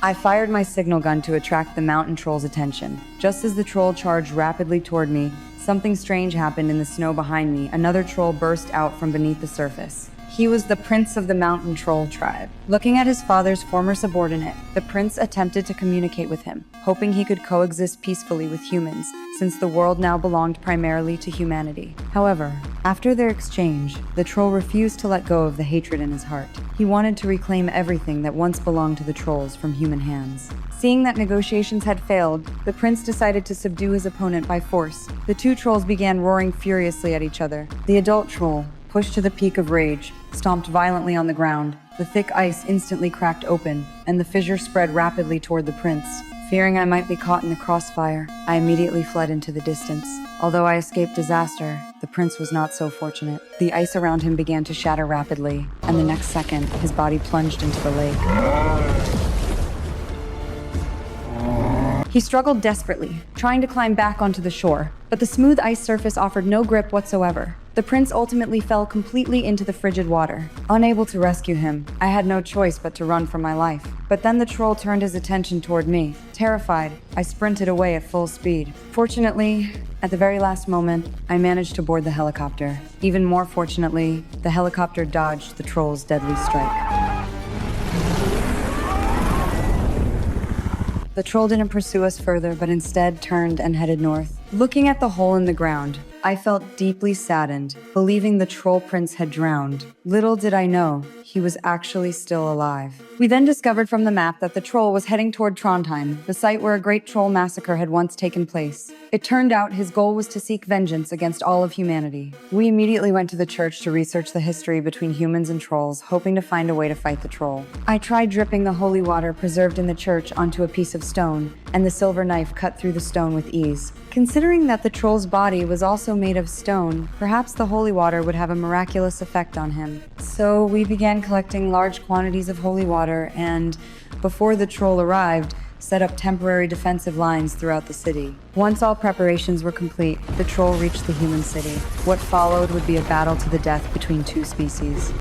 I fired my signal gun to attract the mountain troll's attention. Just as the troll charged rapidly toward me, something strange happened in the snow behind me. Another troll burst out from beneath the surface. He was the prince of the mountain troll tribe. Looking at his father's former subordinate, the prince attempted to communicate with him, hoping he could coexist peacefully with humans, since the world now belonged primarily to humanity. However, after their exchange, the troll refused to let go of the hatred in his heart. He wanted to reclaim everything that once belonged to the trolls from human hands. Seeing that negotiations had failed, the prince decided to subdue his opponent by force. The two trolls began roaring furiously at each other. The adult troll, pushed to the peak of rage, stomped violently on the ground. The thick ice instantly cracked open, and the fissure spread rapidly toward the prince. Fearing I might be caught in the crossfire, I immediately fled into the distance. Although I escaped disaster, the prince was not so fortunate. The ice around him began to shatter rapidly, and the next second, his body plunged into the lake. He struggled desperately, trying to climb back onto the shore, but the smooth ice surface offered no grip whatsoever. The prince ultimately fell completely into the frigid water. Unable to rescue him, I had no choice but to run for my life. But then the troll turned his attention toward me. Terrified, I sprinted away at full speed. Fortunately, at the very last moment, I managed to board the helicopter. Even more fortunately, the helicopter dodged the troll's deadly strike. The troll didn't pursue us further, but instead turned and headed north. Looking at the hole in the ground, I felt deeply saddened, believing the troll prince had drowned. Little did I know, he was actually still alive. We then discovered from the map that the troll was heading toward Trondheim, the site where a great troll massacre had once taken place. It turned out his goal was to seek vengeance against all of humanity. We immediately went to the church to research the history between humans and trolls, hoping to find a way to fight the troll. I tried dripping the holy water preserved in the church onto a piece of stone, and the silver knife cut through the stone with ease. Considering that the troll's body was also made of stone, perhaps the holy water would have a miraculous effect on him. So we began collecting large quantities of holy water and, before the troll arrived, set up temporary defensive lines throughout the city. Once all preparations were complete, the troll reached the human city. What followed would be a battle to the death between two species.